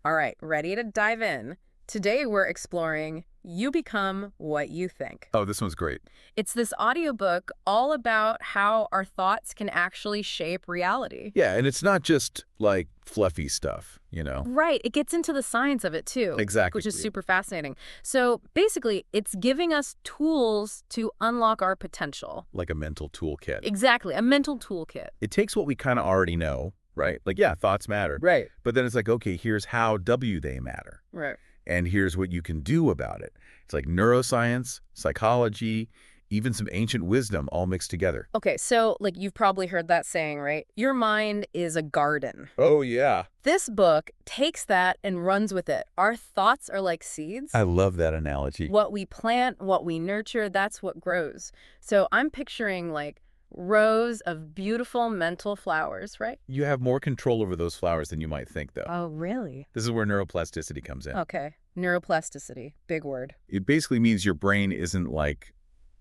All right, ready to dive in. Today we're exploring You Become What You Think. Oh, this one's great. It's this audiobook all about how our thoughts can actually shape reality. Yeah, and it's not just like fluffy stuff. Right, it gets into the science of it too, Exactly. which is super fascinating. So basically, it's giving us tools to unlock our potential. Like a mental toolkit. Exactly, a mental toolkit. It takes what we kind of already know, right? Like, yeah, thoughts matter. Right. But then it's like, okay, here's how they matter. Right. And here's what you can do about it. It's like neuroscience, psychology, even some ancient wisdom all mixed together. Okay, so like you've probably heard that saying, right? Your mind is a garden. Oh, yeah. This book takes that and runs with it. Our thoughts are like seeds. I love that analogy. What we plant, what we nurture, that's what grows. So I'm picturing like rows of beautiful mental flowers, right? You have more control over those flowers than you might think, though. Oh, really? This is where neuroplasticity comes in. Okay. Neuroplasticity, big word. It basically means your brain isn't like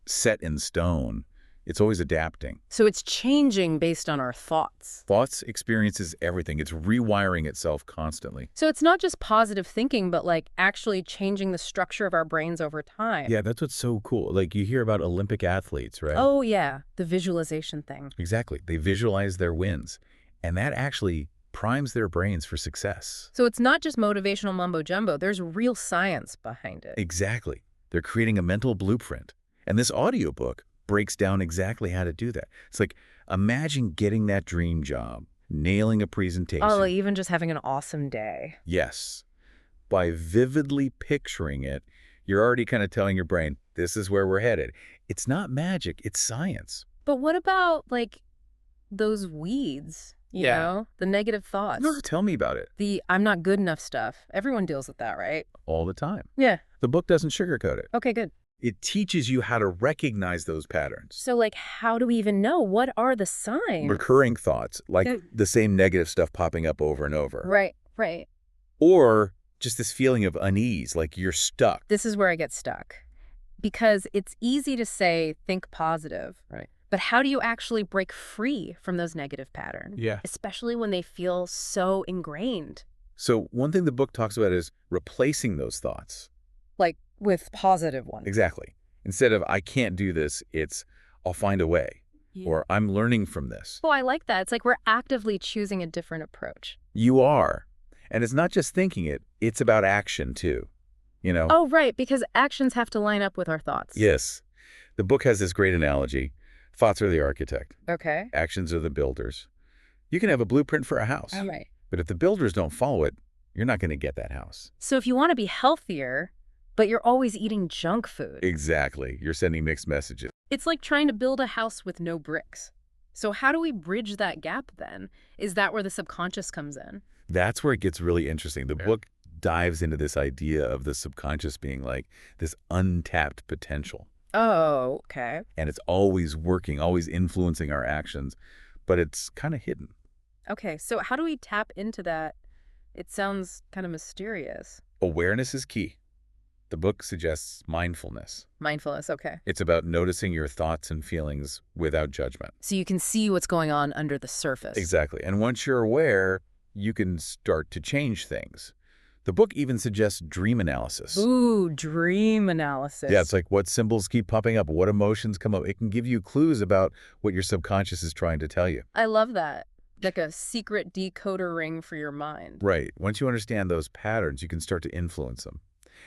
set in stone. It's always adapting. So it's changing based on our thoughts. Thoughts, experiences, everything. It's rewiring itself constantly. So it's not just positive thinking, but like actually changing the structure of our brains over time. Yeah, that's what's so cool. Like you hear about Olympic athletes, right? Oh, yeah. The visualization thing. Exactly. They visualize their wins, and that actually primes their brains for success. So it's not just motivational mumbo jumbo. There's real science behind it. Exactly. They're creating a mental blueprint. And this audiobook breaks down exactly how to do that. It's like, imagine getting that dream job, nailing a presentation. Oh, like even just having an awesome day. Yes. By vividly picturing it, you're already kind of telling your brain, this is where we're headed. It's not magic, it's science. But what about like those weeds, you Yeah. know, the negative thoughts, No, tell me about it. the I'm not good enough stuff. Everyone deals with that, right? All the time. Yeah. The book doesn't sugarcoat it. Okay, good. It teaches you how to recognize those patterns. So like, how do we even know? What are the signs? Recurring thoughts, like Yeah. the same negative stuff popping up over and over. Right, right. Or just this feeling of unease, like you're stuck. This is where I get stuck. Because it's easy to say, think positive. Right. But how do you actually break free from those negative patterns? Yeah. Especially when they feel so ingrained. So one thing the book talks about is replacing those thoughts. Like with positive ones. Exactly. Instead of, I can't do this, it's, I'll find a way. Yeah. Or I'm learning from this. Oh, I like that. It's like we're actively choosing a different approach. You are. And it's not just thinking it, it's about action too. Oh, right, because actions have to line up with our thoughts. Yes. The book has this great analogy. Thoughts are the architect. Okay. Actions are the builders. You can have a blueprint for a house. All right. But if the builders don't follow it, you're not going to get that house. So if you want to be healthier, but you're always eating junk food, Exactly. You're sending mixed messages. it's like trying to build a house with no bricks. So how do we bridge that gap then? Is that where the subconscious comes in? That's where it gets really interesting. The book dives into this idea of the subconscious being like this untapped potential. Oh, okay. And it's always working, always influencing our actions, but it's kind of hidden. Okay, so how do we tap into that? It sounds kind of mysterious. Awareness is key. The book suggests mindfulness. Mindfulness, okay. It's about noticing your thoughts and feelings without judgment. So you can see what's going on under the surface. Exactly. And once you're aware, you can start to change things. The book even suggests dream analysis. Ooh, dream analysis. Yeah, it's like what symbols keep popping up, what emotions come up. It can give you clues about what your subconscious is trying to tell you. I love that. Like a secret decoder ring for your mind. Right. Once you understand those patterns, you can start to influence them.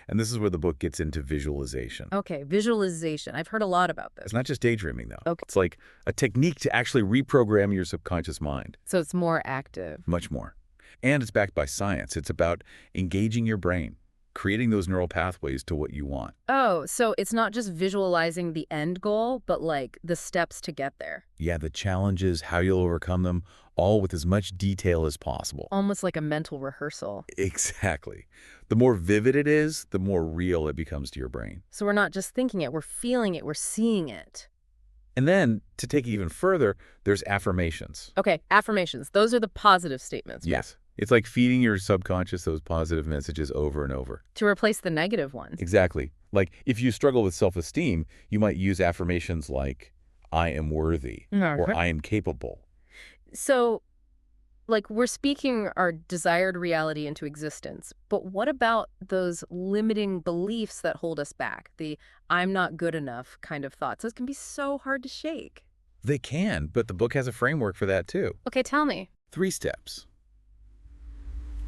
And this is where the book gets into visualization. Okay, visualization. I've heard a lot about this. It's not just daydreaming, though. Okay. It's like a technique to actually reprogram your subconscious mind. So it's more active. Much more. And it's backed by science. It's about engaging your brain, creating those neural pathways to what you want. Oh, so it's not just visualizing the end goal, but like the steps to get there. Yeah, the challenges, how you'll overcome them, all with as much detail as possible. Almost like a mental rehearsal. Exactly. The more vivid it is, the more real it becomes to your brain. So we're not just thinking it, we're feeling it, we're seeing it. And then, to take it even further, there's affirmations. Okay, affirmations. Those are the positive statements. Yes. It's like feeding your subconscious those positive messages over and over. To replace the negative ones. Exactly. Like, if you struggle with self-esteem, you might use affirmations like, I am worthy, or I am capable. So Like, we're speaking our desired reality into existence, but what about those limiting beliefs that hold us back? The "I'm not good enough" kind of thoughts. Those can be so hard to shake. They can, but the book has a framework for that too. Okay, tell me. 3 steps.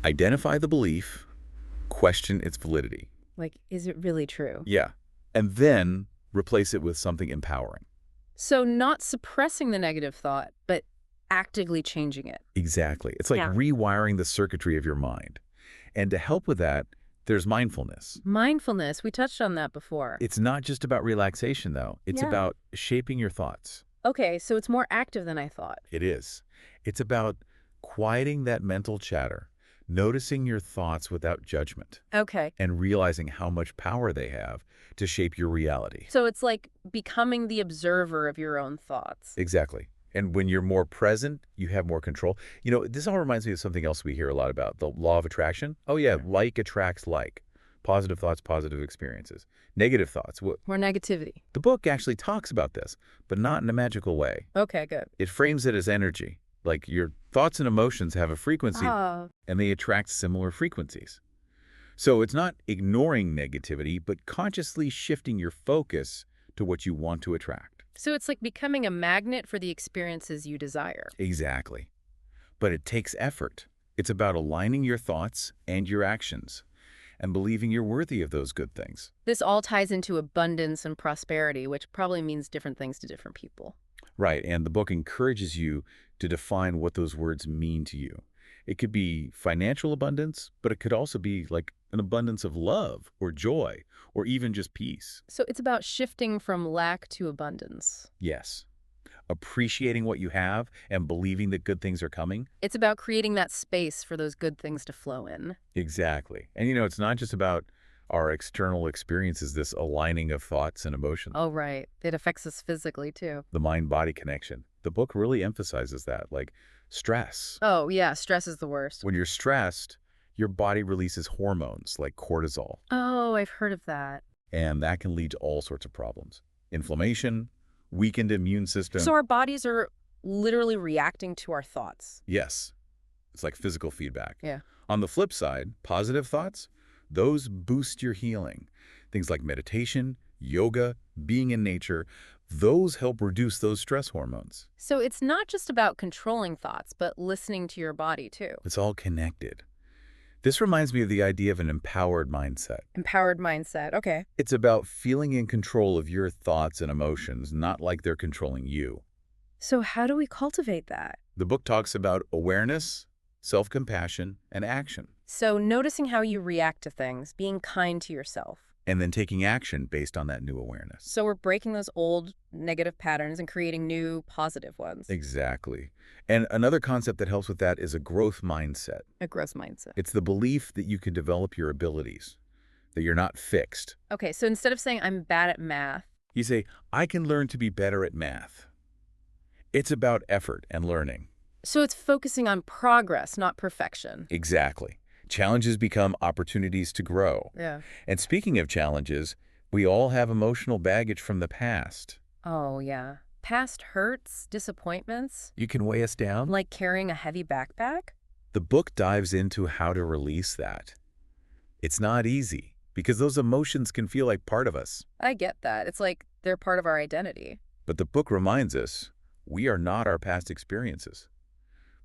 Identify the belief, question its validity. Like, is it really true? Yeah. And then replace it with something empowering. So not suppressing the negative thought, but actively changing it. Exactly. It's like Yeah. rewiring the circuitry of your mind. And to help with that, there's mindfulness. Mindfulness, we touched on that before. It's not just about relaxation, though. It's Yeah. about shaping your thoughts. Okay, so it's more active than I thought. It is. It's about quieting that mental chatter, noticing your thoughts without judgment, Okay. and realizing how much power they have to shape your reality. So it's like becoming the observer of your own thoughts. Exactly. And when you're more present, you have more control. You know, this all reminds me of something else we hear a lot about, the law of attraction. Oh, yeah, like attracts like. Positive thoughts, positive experiences. Negative thoughts. More negativity. The book actually talks about this, but not in a magical way. Okay, good. It frames it as energy. Like your thoughts and emotions have a frequency, Oh, and they attract similar frequencies. So it's not ignoring negativity, but consciously shifting your focus to what you want to attract. so it's like becoming a magnet for the experiences you desire. Exactly. But it takes effort. It's about aligning your thoughts and your actions and believing you're worthy of those good things. This all ties into abundance and prosperity, which probably means different things to different people. Right, and the book encourages you to define what those words mean to you. It could be financial abundance, but it could also be like an abundance of love or joy or even just peace. So it's about shifting from lack to abundance. Yes, appreciating what you have and believing that good things are coming. It's about creating that space for those good things to flow in. Exactly. And you know, it's not just about our external experiences, this aligning of thoughts and emotions, Oh, right. It affects us physically, too. the mind-body connection. The book really emphasizes that, like stress. Oh, yeah. Stress is the worst. When you're stressed, your body releases hormones like cortisol, Oh, I've heard of that. and that can lead to all sorts of problems. Inflammation, weakened immune system. So our bodies are literally reacting to our thoughts. Yes, it's like physical feedback. Yeah. On the flip side, positive thoughts, those boost your healing. Things like meditation, yoga, being in nature, those help reduce those stress hormones. So it's not just about controlling thoughts, but listening to your body, too. It's all connected. This reminds me of the idea of an empowered mindset. Empowered mindset. Okay. It's about feeling in control of your thoughts and emotions, not like they're controlling you. So how do we cultivate that? The book talks about awareness, self-compassion, and action, So noticing how you react to things, being kind to yourself. and then taking action based on that new awareness. So we're breaking those old negative patterns and creating new positive ones. Exactly. And another concept that helps with that is a growth mindset. A growth mindset. It's the belief that you can develop your abilities, that you're not fixed. Okay, so instead of saying I'm bad at math, You say, I can learn to be better at math. It's about effort and learning. so it's focusing on progress, not perfection. Exactly. Challenges become opportunities to grow. Yeah. And speaking of challenges, we all have emotional baggage from the past. Oh, yeah. Past hurts, disappointments, You can weigh us down. like carrying a heavy backpack. The book dives into how to release that. It's not easy because those emotions can feel like part of us. I get that. It's like they're part of our identity. But the book reminds us we are not our past experiences.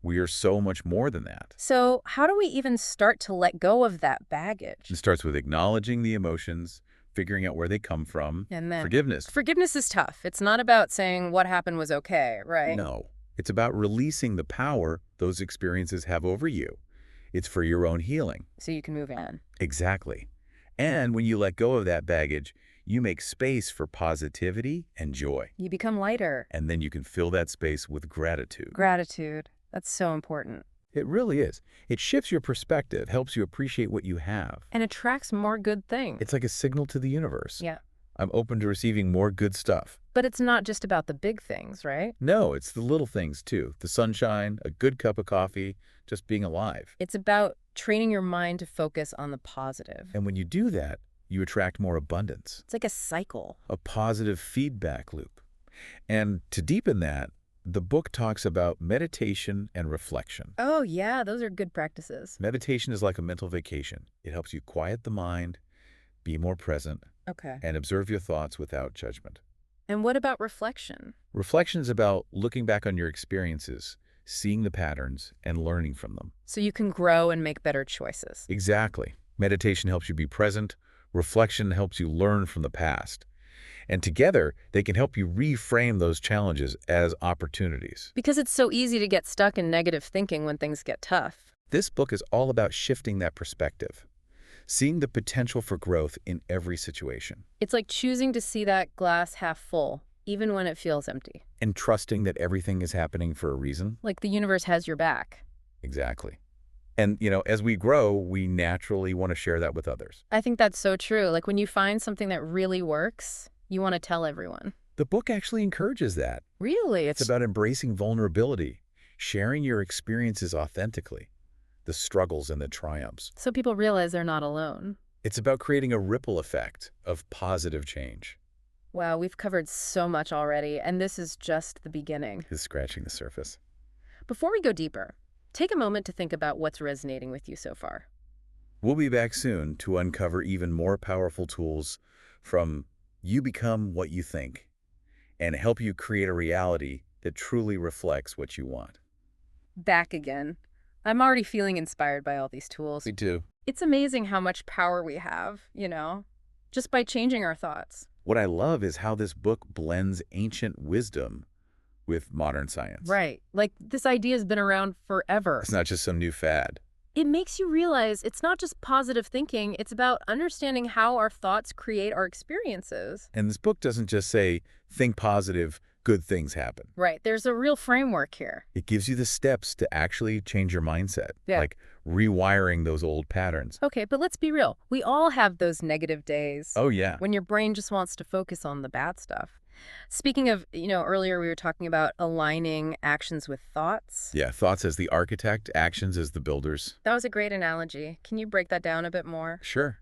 We are so much more than that. So how do we even start to let go of that baggage? It starts with acknowledging the emotions, figuring out where they come from. And then Forgiveness. forgiveness is tough. It's not about saying what happened was okay, right? No. It's about releasing the power those experiences have over you. It's for your own healing. So you can move on. Exactly. And when you let go of that baggage, you make space for positivity and joy. You become lighter. And then you can fill that space with gratitude. Gratitude. That's so important. It really is. It shifts your perspective, helps you appreciate what you have. And attracts more good things. It's like a signal to the universe. Yeah. I'm open to receiving more good stuff. But it's not just about the big things, right? No, it's the little things too. The sunshine, a good cup of coffee, just being alive. It's about training your mind to focus on the positive. And when you do that, you attract more abundance, It's like a cycle. a positive feedback loop. And to deepen that, The book talks about meditation and reflection. Oh, yeah, those are good practices. Meditation is like a mental vacation. It helps you quiet the mind, be more present, Okay. and observe your thoughts without judgment. And what about reflection? Reflection is about looking back on your experiences, seeing the patterns, and learning from them. So you can grow and make better choices. Exactly. Meditation helps you be present. Reflection helps you learn from the past. And together, they can help you reframe those challenges as opportunities. Because it's so easy to get stuck in negative thinking when things get tough. This book is all about shifting that perspective, seeing the potential for growth in every situation, It's like choosing to see that glass half full, even when it feels empty. and trusting that everything is happening for a reason. Like the universe has your back. Exactly. And, as we grow, we naturally want to share that with others. I think that's so true. Like when you find something that really works, you want to tell everyone. The book actually encourages that. Really? It's about embracing vulnerability, sharing your experiences authentically, the struggles and the triumphs. So people realize they're not alone. It's about creating a ripple effect of positive change. Wow, we've covered so much already, and this is just the beginning. Is scratching the surface. Before we go deeper, take a moment to think about what's resonating with you so far. We'll be back soon to uncover even more powerful tools from You Become What You Think and help you create a reality that truly reflects what you want. Back again. I'm already feeling inspired by all these tools. Me too. It's amazing how much power we have, just by changing our thoughts. What I love is how this book blends ancient wisdom with modern science. Right. Like this idea has been around forever. It's not just some new fad. It makes you realize it's not just positive thinking, it's about understanding how our thoughts create our experiences. And this book doesn't just say, think positive, good things happen. Right. There's a real framework here. It gives you the steps to actually change your mindset, Yeah. like rewiring those old patterns. Okay, but let's be real. We all have those negative days Oh, yeah. when your brain just wants to focus on the bad stuff. Speaking of, earlier we were talking about aligning actions with thoughts. Yeah, thoughts as the architect, actions as the builders. That was a great analogy. Can you break that down a bit more? Sure.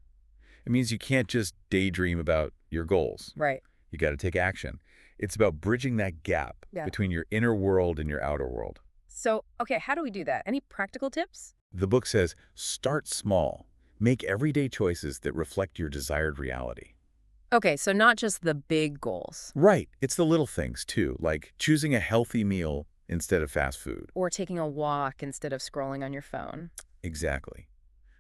It means you can't just daydream about your goals. Right. You got to take action. It's about bridging that gap Yeah. between your inner world and your outer world. So, okay, how do we do that? Any practical tips? The book says, start small. Make everyday choices that reflect your desired reality. Okay, so not just the big goals Right. It's the little things, too, like choosing a healthy meal instead of fast food. or taking a walk instead of scrolling on your phone. Exactly.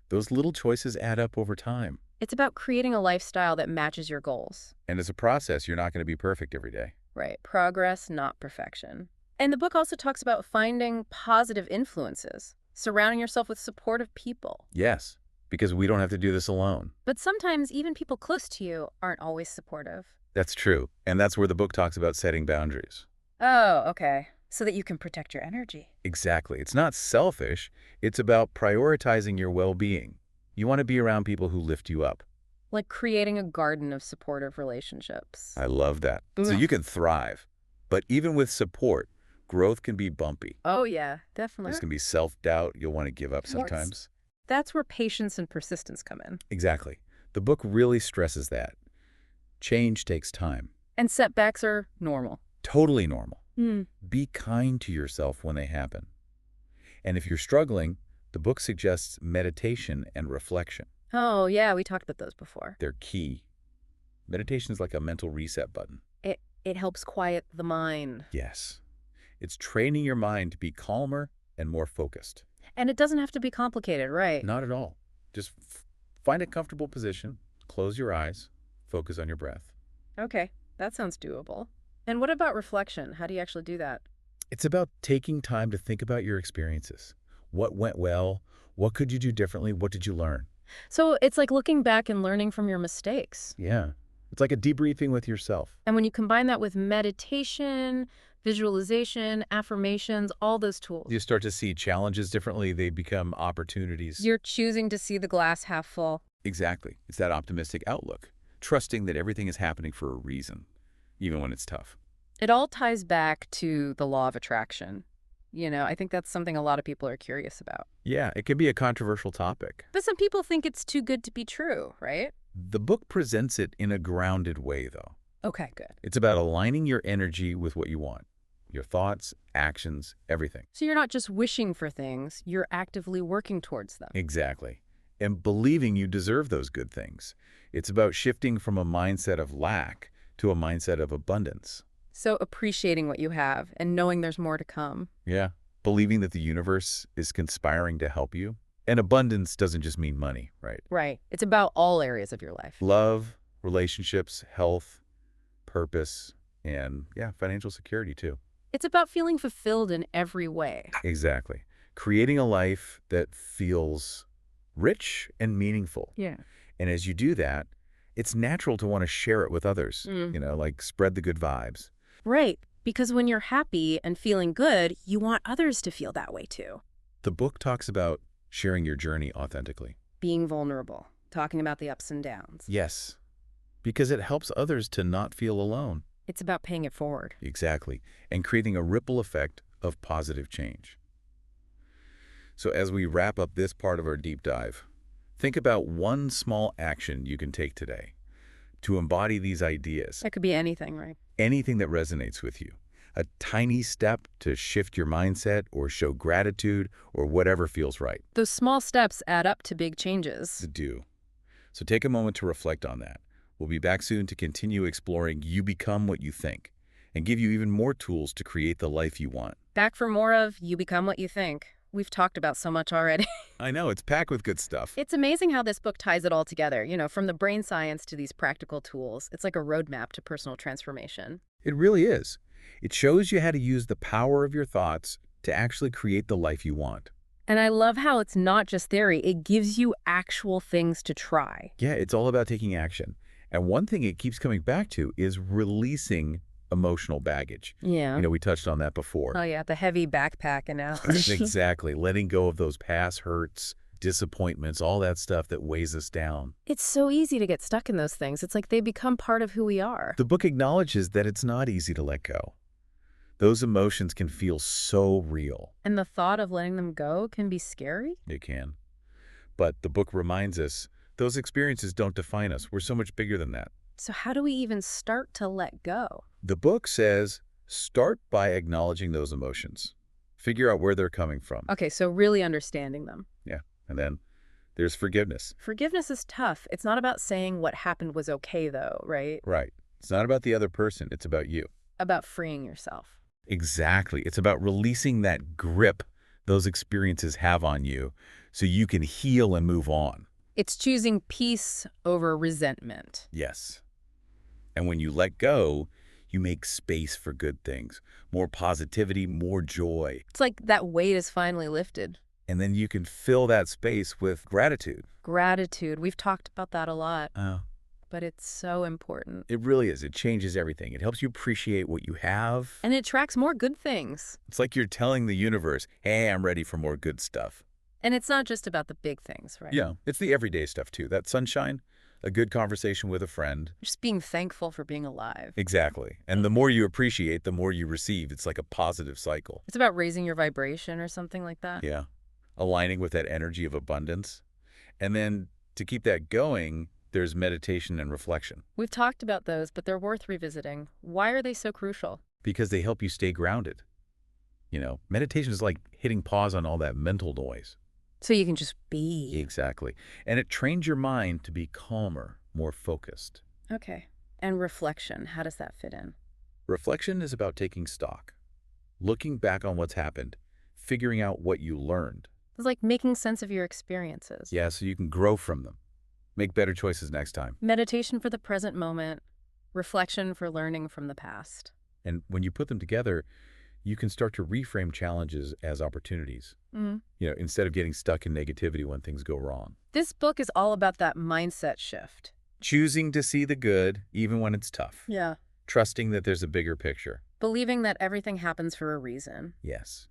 Those little choices add up over time. It's about creating a lifestyle that matches your goals. And as a process, you're not going to be perfect every day. Right. Progress, not perfection. And the book also talks about finding positive influences, surrounding yourself with supportive people. Yes, because we don't have to do this alone. But sometimes even people close to you aren't always supportive. That's true. And that's where the book talks about setting boundaries. Oh, okay. So that you can protect your energy. Exactly. It's not selfish. It's about prioritizing your well-being. You want to be around people who lift you up. Like creating a garden of supportive relationships. I love that. So Ugh. you can thrive. But even with support, growth can be bumpy. Oh, yeah, definitely. There's going to be self-doubt. You'll want to give up Yes. sometimes. That's where patience and persistence come in. Exactly. The book really stresses that. Change takes time. And setbacks are normal. Totally normal. Hmm. Be kind to yourself when they happen. And if you're struggling, the book suggests meditation and reflection. Oh, yeah, we talked about those before. They're key. Meditation is like a mental reset button. It helps quiet the mind. Yes. It's training your mind to be calmer and more focused. And it doesn't have to be complicated, right? Not at all. Just find a comfortable position, close your eyes, focus on your breath. Okay, that sounds doable. And what about reflection? How do you actually do that? It's about taking time to think about your experiences. What went well? What could you do differently? What did you learn? So it's like looking back and learning from your mistakes. Yeah. It's like a debriefing with yourself. And when you combine that with meditation, visualization, affirmations, all those tools, You start to see challenges differently. They become opportunities. you're choosing to see the glass half full. Exactly. It's that optimistic outlook, trusting that everything is happening for a reason, even when it's tough. It all ties back to the law of attraction. I think that's something a lot of people are curious about. Yeah, it can be a controversial topic. But some people think it's too good to be true, right? The book presents it in a grounded way, though. Okay, good. It's about aligning your energy with what you want. Your thoughts, actions, everything. So you're not just wishing for things, you're actively working towards them. Exactly. And believing you deserve those good things. It's about shifting from a mindset of lack to a mindset of abundance. So appreciating what you have and knowing there's more to come. Yeah. Believing that the universe is conspiring to help you. And abundance doesn't just mean money, right? Right. It's about all areas of your life. Love, relationships, health, purpose, and yeah, financial security too. It's about feeling fulfilled in every way. Exactly. Creating a life that feels rich and meaningful. Yeah. And as you do that, it's natural to want to share it with others, like spread the good vibes. Right. Because when you're happy and feeling good, you want others to feel that way too. The book talks about sharing your journey authentically. Being vulnerable, talking about the ups and downs. Yes, because it helps others to not feel alone. It's about paying it forward. Exactly. And creating a ripple effect of positive change. So as we wrap up this part of our deep dive, think about one small action you can take today to embody these ideas. That could be anything, right? Anything that resonates with you. A tiny step to shift your mindset or show gratitude or whatever feels right Those small steps add up to big to changes. do. So take a moment to reflect on that. We'll be back soon to continue exploring You Become What You Think and give you even more tools to create the life you want. Back for more of You Become What You Think. We've talked about so much already. I know, it's packed with good stuff. It's amazing how this book ties it all together, from the brain science to these practical tools. It's like a roadmap to personal transformation. It really is. It shows you how to use the power of your thoughts to actually create the life you want. And I love how it's not just theory. It gives you actual things to try. Yeah, it's all about taking action. And one thing it keeps coming back to is releasing emotional baggage. Yeah. We touched on that before. Oh, yeah, the heavy backpack analogy. Exactly. Letting go of those past hurts, disappointments, all that stuff that weighs us down. It's so easy to get stuck in those things. It's like they become part of who we are. The book acknowledges that it's not easy to let go. Those emotions can feel so real. And the thought of letting them go can be scary. It can. But the book reminds us those experiences don't define us. We're so much bigger than that. So how do we even start to let go? The book says start by acknowledging those emotions. Figure out where they're coming from. Okay, so really understanding them. Yeah. And then there's forgiveness. Forgiveness is tough. It's not about saying what happened was okay, though, right? Right. It's not about the other person. It's about you. About freeing yourself. Exactly. It's about releasing that grip those experiences have on you so you can heal and move on. It's choosing peace over resentment. Yes. And when you let go, you make space for good things, more positivity, more joy. It's like that weight is finally lifted. And then you can fill that space with gratitude. Gratitude. We've talked about that a lot, Oh, but it's so important. it really is. It changes everything. It helps you appreciate what you have. And it attracts more good things. It's like you're telling the universe, hey, I'm ready for more good stuff. And it's not just about the big things, right? Yeah, it's the everyday stuff too. That sunshine, a good conversation with a friend. Just being thankful for being alive. Exactly. And the more you appreciate, the more you receive. It's like a positive cycle. It's about raising your vibration or something like that. Yeah. Aligning with that energy of abundance. And then to keep that going, there's meditation and reflection We've talked about those, but they're worth revisiting. Why are they so crucial? because they help you stay grounded. Meditation is like hitting pause on all that mental noise. So you can just be. Exactly. And it trains your mind to be calmer, more focused. Okay. And reflection, how does that fit in? Reflection is about taking stock, looking back on what's happened, figuring out what you learned. It's like making sense of your experiences. Yeah, so you can grow from them. Make better choices next time. Meditation for the present moment, reflection for learning from the past. And when you put them together, you can start to reframe challenges as opportunities. Mm. Instead of getting stuck in negativity when things go wrong. This book is all about that mindset shift. Choosing to see the good, even when it's tough. Yeah. Trusting that there's a bigger picture. Believing that everything happens for a reason. Yes.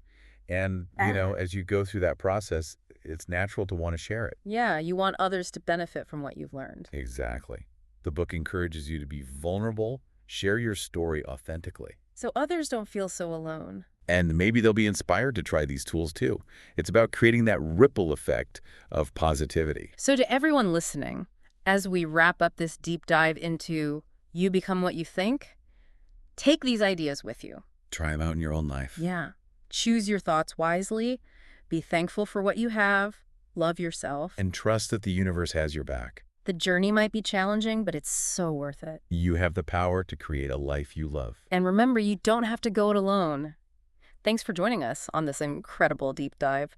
And, as you go through that process, it's natural to want to share it. Yeah, you want others to benefit from what you've learned. Exactly. The book encourages you to be vulnerable, share your story authentically. So others don't feel so alone. And maybe they'll be inspired to try these tools too. It's about creating that ripple effect of positivity. So to everyone listening, as we wrap up this deep dive into You Become What You Think, take these ideas with you. Try them out in your own life. Yeah. Choose your thoughts wisely. Be thankful for what you have. Love yourself. And trust that the universe has your back. The journey might be challenging, but it's so worth it. You have the power to create a life you love. And remember, you don't have to go it alone. Thanks for joining us on this incredible deep dive.